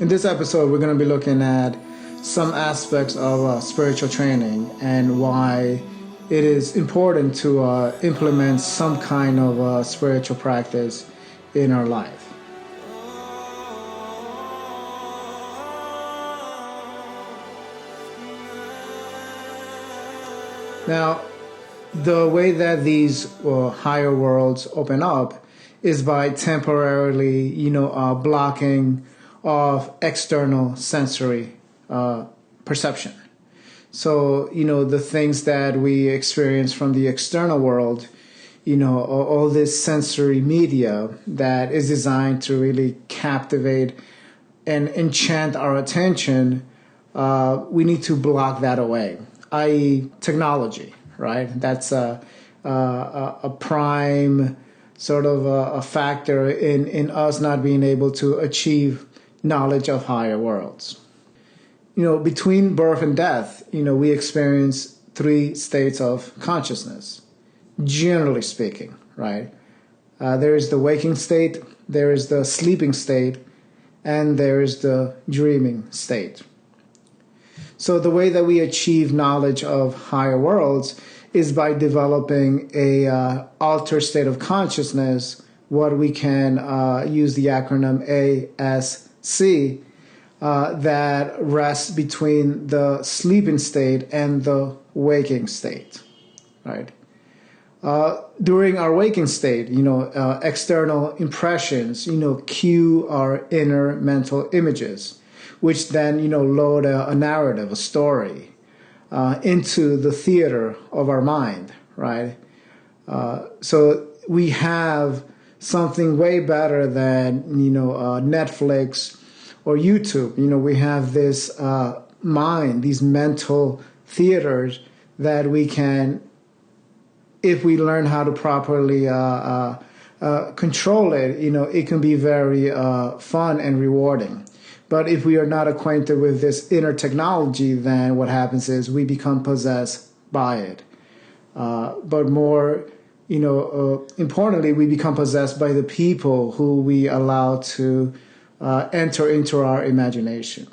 In this episode, we're going to be looking at some aspects of spiritual training and why it is important to implement some kind of spiritual practice in our life. Now, the way that these higher worlds open up is by temporarily, blocking of external sensory perception. So, the things that we experience from the external world, all this sensory media that is designed to really captivate and enchant our attention, we need to block that away, i.e. technology, right? That's a prime sort of a factor in us not being able to achieve knowledge of higher worlds. Between birth and death, we experience three states of consciousness, generally speaking, right? There is the waking state, there is the sleeping state, and there is the dreaming state. So the way that we achieve knowledge of higher worlds is by developing a altered state of consciousness, what we can use the acronym ASC, that rests between the sleeping state and the waking state, right? During our waking state, external impressions, cue our inner mental images, which then, load a narrative, a story, into the theater of our mind, right? So we have something way better than, Netflix or YouTube. We have this mind, these mental theaters that we can, if we learn how to properly control it, it can be very fun and rewarding. But if we are not acquainted with this inner technology, then what happens is we become possessed by it. But more, importantly, we become possessed by the people who we allow to enter into our imagination.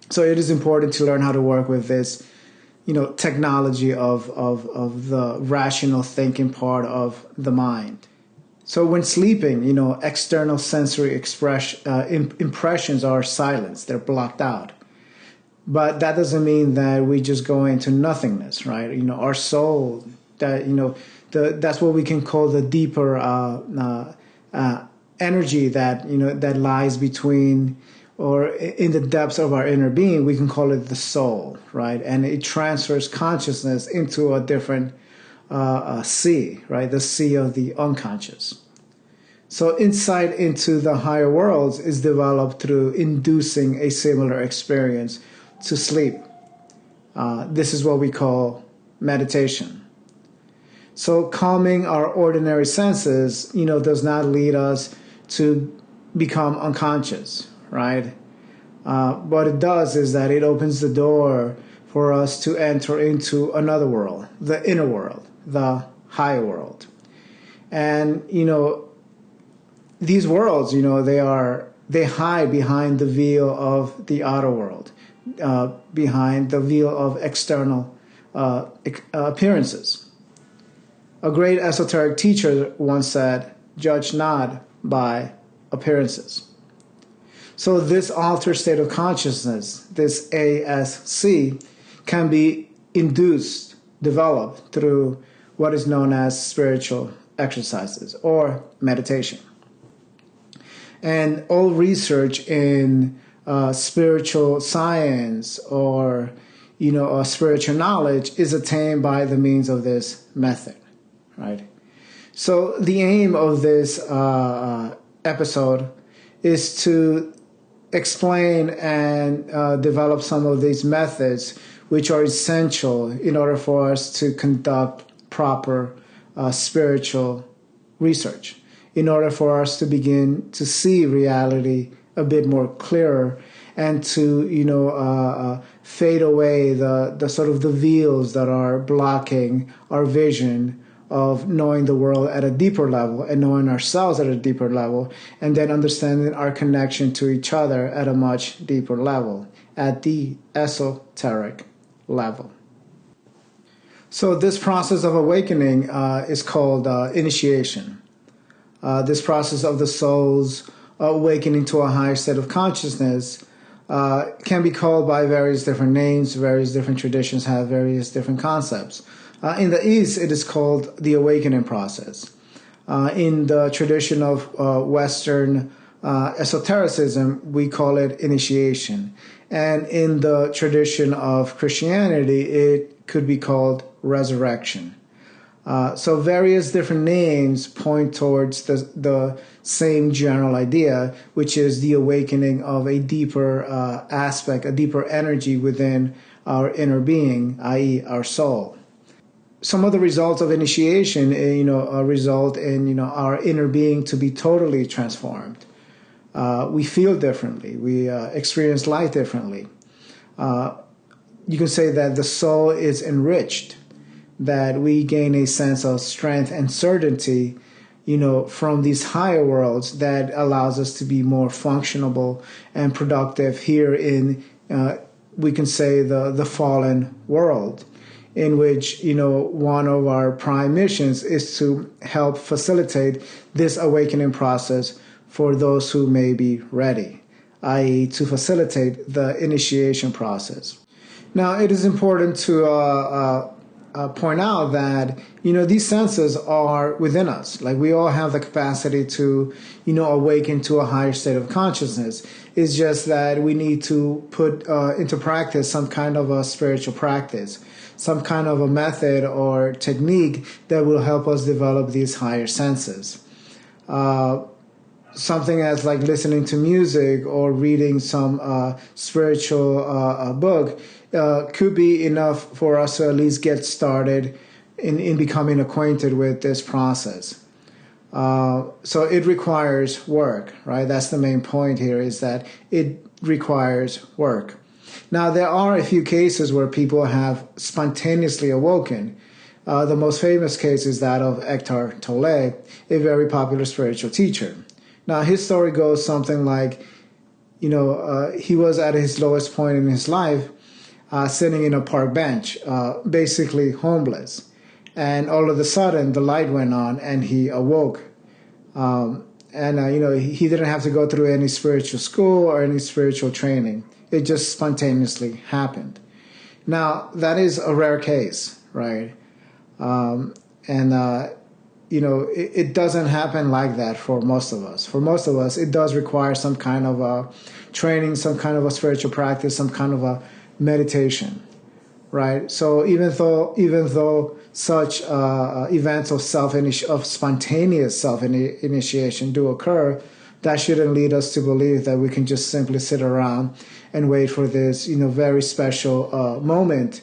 So it is important to learn how to work with this, technology of the rational thinking part of the mind. So when sleeping, external sensory impressions are silenced, they're blocked out. But that doesn't mean that we just go into nothingness, right? Our soul, that's what we can call the deeper energy that lies between or in the depths of our inner being. We can call it the soul, right? And it transfers consciousness into a different sea, right? The sea of the unconscious. So insight into the higher worlds is developed through inducing a similar experience to sleep. This is what we call meditation. So calming our ordinary senses, does not lead us to become unconscious, right? What it does is that it opens the door for us to enter into another world, the inner world, the higher world. And, these worlds, they hide behind the veil of the outer world, behind the veil of external appearances. A great esoteric teacher once said, "Judge not by appearances." So this altered state of consciousness, this ASC, can be induced, developed through what is known as spiritual exercises or meditation. And all research in spiritual science or, spiritual knowledge is attained by the means of this method, right? So the aim of this episode is to explain and develop some of these methods which are essential in order for us to conduct proper spiritual research, in order for us to begin to see reality a bit more clearer and to, fade away the sort of the veils that are blocking our vision of knowing the world at a deeper level and knowing ourselves at a deeper level, and then understanding our connection to each other at a much deeper level, at the esoteric level. So this process of awakening is called initiation. This process of the soul's awakening to a higher state of consciousness can be called by various different names. Various different traditions have various different concepts. In the East, it is called the awakening process. In the tradition of Western esotericism, we call it initiation. And in the tradition of Christianity, it could be called resurrection. So various different names point towards the same general idea, which is the awakening of a deeper aspect, a deeper energy within our inner being, i.e. our soul. Some of the results of initiation, result in, our inner being to be totally transformed. We feel differently. We experience life differently. You can say that the soul is enriched, that we gain a sense of strength and certainty, from these higher worlds that allows us to be more functionable and productive here in, we can say, the fallen world, in which, one of our prime missions is to help facilitate this awakening process for those who may be ready, i.e. to facilitate the initiation process. Now, it is important to point out that, these senses are within us. Like, we all have the capacity to, awaken to a higher state of consciousness. It's just that we need to put into practice some kind of a spiritual practice, some kind of a method or technique that will help us develop these higher senses. Something as like listening to music or reading some spiritual book could be enough for us to at least get started in becoming acquainted with this process. So it requires work, right? That's the main point here, is that it requires work. Now, there are a few cases where people have spontaneously awoken. The most famous case is that of Eckhart Tolle, a very popular spiritual teacher. Now, his story goes something like, he was at his lowest point in his life, sitting in a park bench, basically homeless. And all of a sudden, the light went on and he awoke. He didn't have to go through any spiritual school or any spiritual training. It just spontaneously happened. Now, that is a rare case, right? It doesn't happen like that for most of us. For most of us, it does require some kind of a training, some kind of a spiritual practice, some kind of a meditation, right? So even though such events of spontaneous self-initiation do occur, that shouldn't lead us to believe that we can just simply sit around and wait for this, very special moment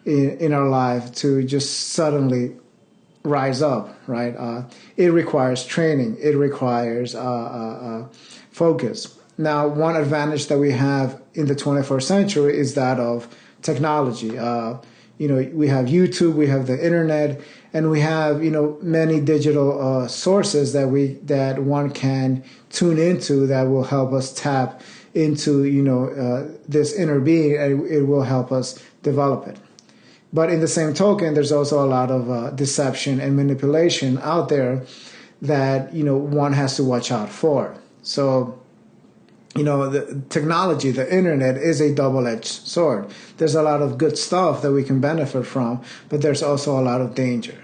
in our life to just suddenly rise up, right? It requires training. It requires focus. Now, one advantage that we have in the 21st century is that of technology. We have YouTube, we have the internet, and we have, many digital sources that one can tune into that will help us tap into, this inner being, and it will help us develop it. But in the same token, there's also a lot of deception and manipulation out there that, one has to watch out for. So, the technology, the internet is a double-edged sword. There's a lot of good stuff that we can benefit from, but there's also a lot of danger.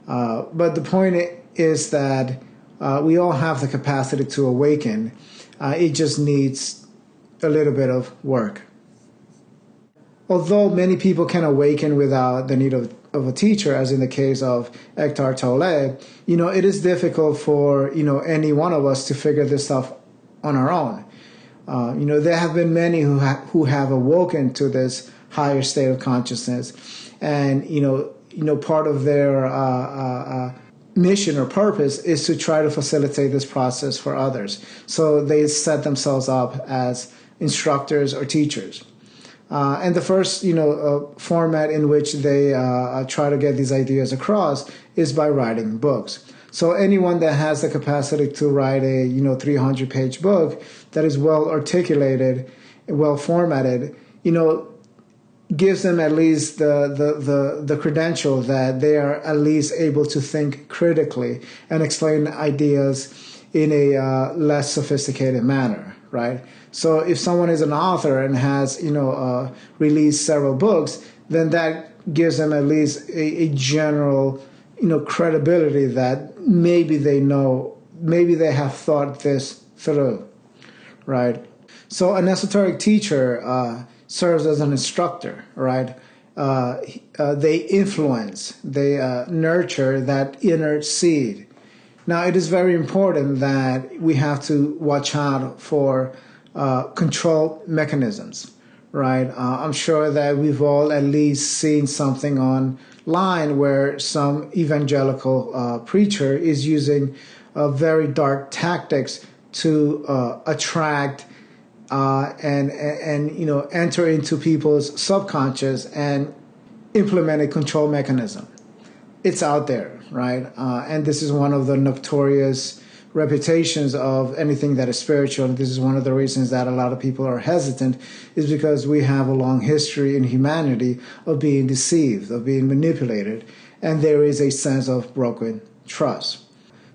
But the point is that we all have the capacity to awaken. It just needs a little bit of work. Although many people can awaken without the need of a teacher, as in the case of Eckhart Tolle, it is difficult for, any one of us to figure this stuff on our own. There have been many who have awoken to this higher state of consciousness, and part of their mission or purpose is to try to facilitate this process for others. So they set themselves up as instructors or teachers. And the first, format in which they try to get these ideas across is by writing books. So anyone that has the capacity to write a 300-page book that is well articulated, well formatted, gives them at least the credential that they are at least able to think critically and explain ideas in a less sophisticated manner, right? So if someone is an author and has released several books, then that gives them at least a general credibility that maybe they have thought this through, right? So an esoteric teacher serves as an instructor, right? They influence, they nurture that inner seed. Now, it is very important that we have to watch out for control mechanisms, right? I'm sure that we've all at least seen something online where some evangelical preacher is using very dark tactics to attract and enter into people's subconscious and implement a control mechanism. It's out there, right? And this is one of the notorious reputations of anything that is spiritual. This is one of the reasons that a lot of people are hesitant, is because we have a long history in humanity of being deceived, of being manipulated, and there is a sense of broken trust.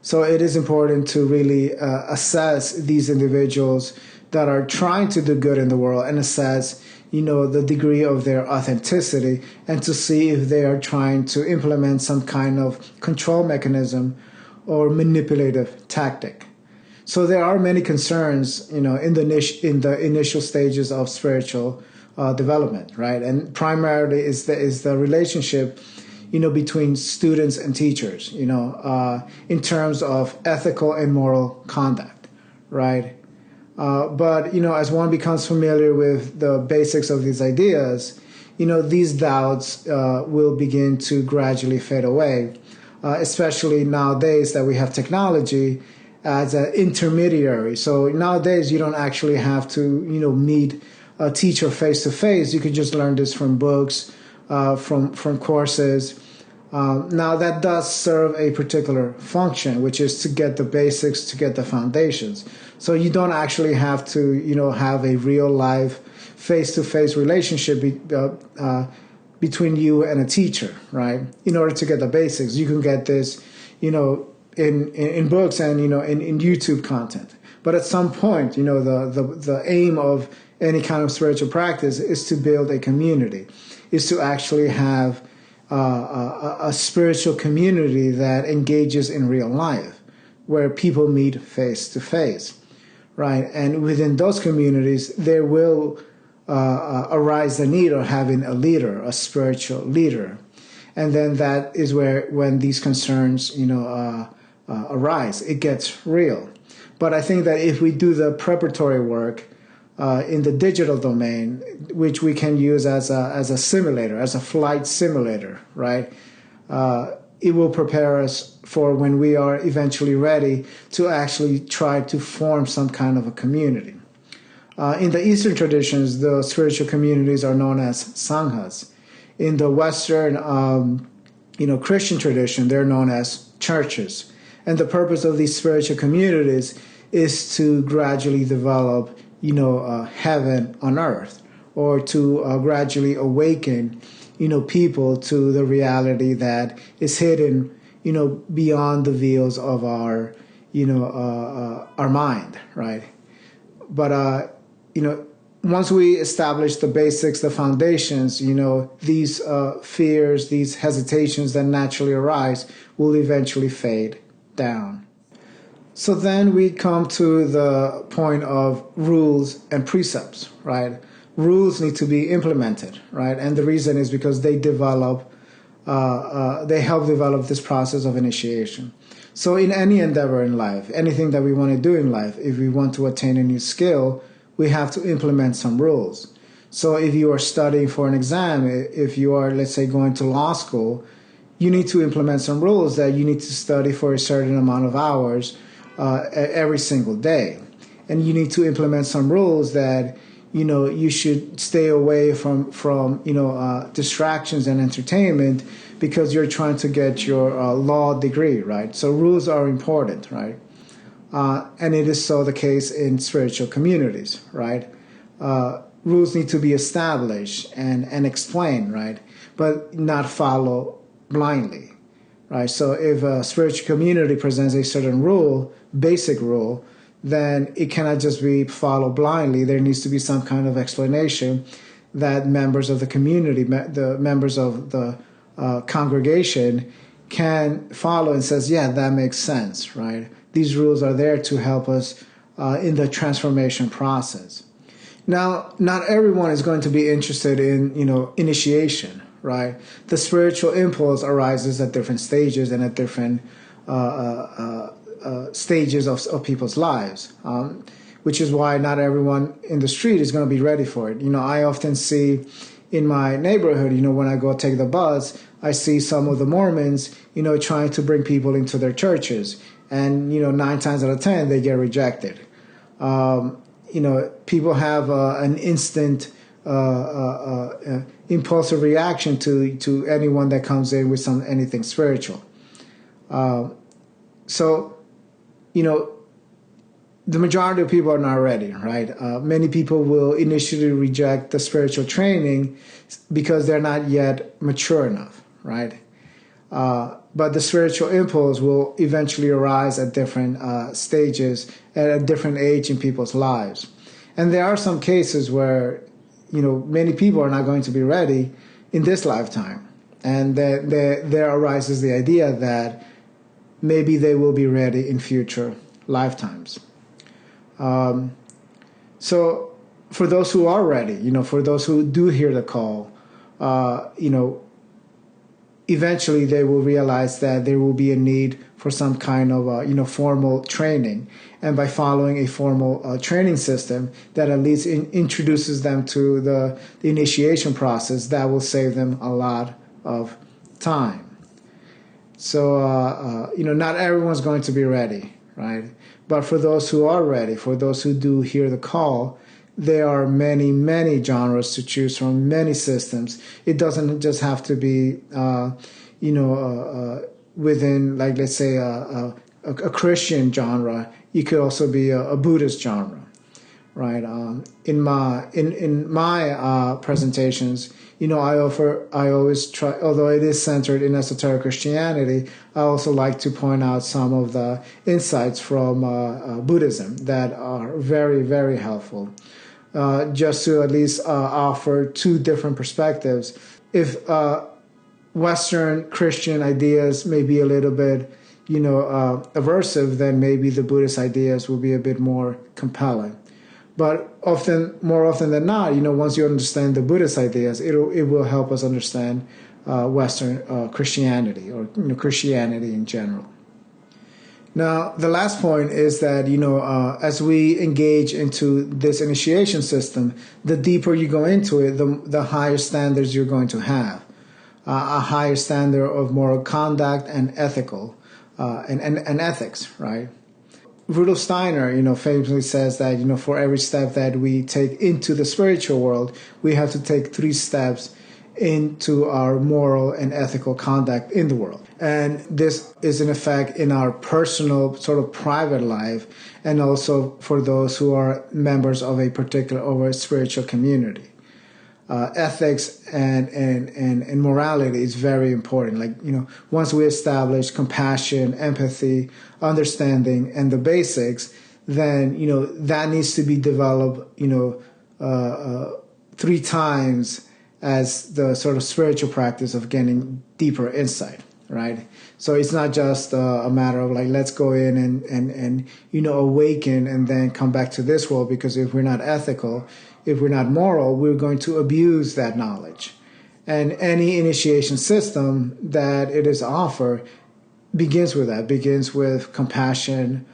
So it is important to really assess these individuals that are trying to do good in the world and assess the degree of their authenticity, and to see if they are trying to implement some kind of control mechanism or manipulative tactic. So there are many concerns, in the initial stages of spiritual development, right? And primarily is the relationship, between students and teachers, in terms of ethical and moral conduct, right? But as one becomes familiar with the basics of these ideas, these doubts will begin to gradually fade away, especially nowadays that we have technology as an intermediary. So nowadays you don't actually have to, meet a teacher face to face. You could just learn this from books, from courses. Now that does serve a particular function, which is to get the basics, to get the foundations. So you don't actually have to, have a real life face-to-face relationship between you and a teacher, right? In order to get the basics, you can get this, in books and, in YouTube content. But at some point, the aim of any kind of spiritual practice is to build a community, is to actually have a spiritual community that engages in real life, where people meet face to face, right? And within those communities, there will arise the need of having a leader, a spiritual leader. And then that is when these concerns, arise, it gets real. But I think that if we do the preparatory work in the digital domain, which we can use as a simulator, as a flight simulator, right? It will prepare us for when we are eventually ready to actually try to form some kind of a community. In the Eastern traditions, the spiritual communities are known as sanghas. In the Western, Christian tradition, they're known as churches. And the purpose of these spiritual communities is to gradually develop heaven on earth, or to gradually awaken, people to the reality that is hidden, beyond the veils of our mind, right? But, once we establish the basics, the foundations, these fears, these hesitations that naturally arise will eventually fade down. So then we come to the point of rules and precepts, right? Rules need to be implemented, right? And the reason is because they help develop this process of initiation. So in any endeavor in life, anything that we want to do in life, if we want to attain a new skill, we have to implement some rules. So if you are studying for an exam, if you are, let's say, going to law school, you need to implement some rules that you need to study for a certain amount of hours every single day. And you need to implement some rules that, you should stay away from distractions and entertainment because you're trying to get your law degree, right? So rules are important, right? And it is so the case in spiritual communities, right? Rules need to be established and explained, right? But not follow blindly, right? So if a spiritual community presents a certain rule, basic rule, then it cannot just be followed blindly. There needs to be some kind of explanation that members of the community, the members of the congregation can follow and says, yeah, that makes sense, right? These rules are there to help us in the transformation process. Now, not everyone is going to be interested in, initiation, right? The spiritual impulse arises at different stages and at different stages of people's lives, which is why not everyone in the street is going to be ready for it. I often see in my neighborhood, when I go take the bus, I see some of the Mormons, trying to bring people into their churches. And, 9 times out of 10, they get rejected. People have an instant impulsive reaction to anyone that comes in with anything spiritual. So, the majority of people are not ready, right? Many people will initially reject the spiritual training because they're not yet mature enough, right? But the spiritual impulse will eventually arise at different stages at a different age in people's lives. And there are some cases where, many people are not going to be ready in this lifetime. And there arises the idea that maybe they will be ready in future lifetimes. So for those who are ready, for those who do hear the call, eventually they will realize that there will be a need for some kind of, formal training. And by following a formal training system that at least introduces them to the initiation process, that will save them a lot of time. So, not everyone's going to be ready, right? But for those who are ready, for those who do hear the call, there are many, many genres to choose from, many systems. It doesn't just have to be, within, like, let's say, a Christian genre. It could also be a Buddhist genre, right? In my presentations, I always try, although it is centered in esoteric Christianity, I also like to point out some of the insights from Buddhism that are very, very helpful. Just to at least offer 2 different perspectives. If Western Christian ideas may be a little bit, aversive, then maybe the Buddhist ideas will be a bit more compelling. But more often than not, once you understand the Buddhist ideas, it will help us understand Western Christianity or Christianity in general. Now, the last point is that, as we engage into this initiation system, the deeper you go into it, the higher standards you're going to have. A higher standard of moral conduct and ethical and ethics, right? Rudolf Steiner, famously says that, for every step that we take into the spiritual world, we have to take 3 steps into our moral and ethical conduct in the world. And this is in effect in our personal sort of private life, and also for those who are members of a spiritual community. Ethics and morality is very important. Like, once we establish compassion, empathy, understanding, and the basics, then, that needs to be developed, 3 times as the sort of spiritual practice of getting deeper insight, right? So it's not just a matter of like, let's go in and awaken and then come back to this world, because if we're not ethical, if we're not moral, we're going to abuse that knowledge. And any initiation system that it is offered begins with compassion,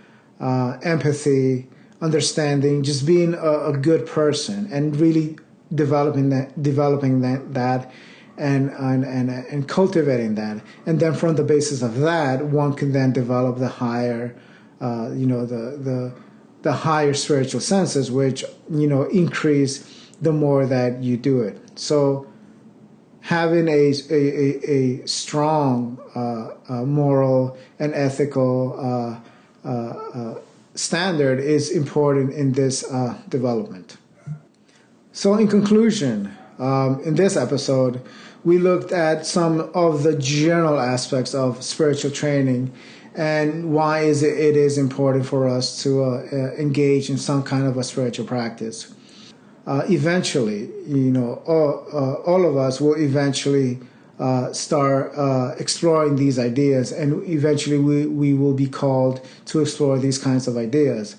empathy, understanding, just being a good person, and really developing that and cultivating that. And then from the basis of that, one can then develop the higher, the higher spiritual senses, which, increase the more that you do it. So having a strong moral and ethical standard is important in this development. So in conclusion, in this episode, we looked at some of the general aspects of spiritual training and why it is important for us to engage in some kind of a spiritual practice. Eventually, all of us will eventually start exploring these ideas, and eventually we will be called to explore these kinds of ideas.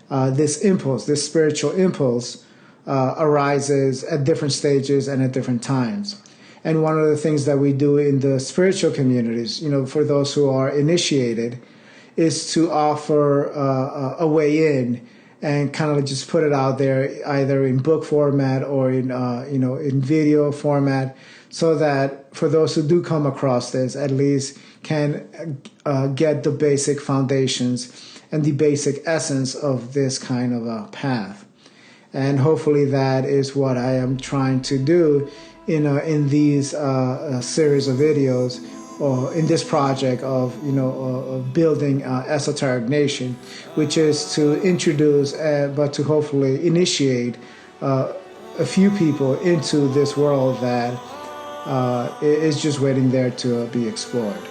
This impulse, this spiritual impulse, arises at different stages and at different times. And one of the things that we do in the spiritual communities, for those who are initiated, is to offer a way in and kind of just put it out there, either in book format or in video format, so that for those who do come across this, at least can get the basic foundations and the basic essence of this kind of a path. And hopefully that is what I am trying to do in these series of videos, or in this project of building Esoteric Nation, which is to introduce but to hopefully initiate a few people into this world that is just waiting there to be explored.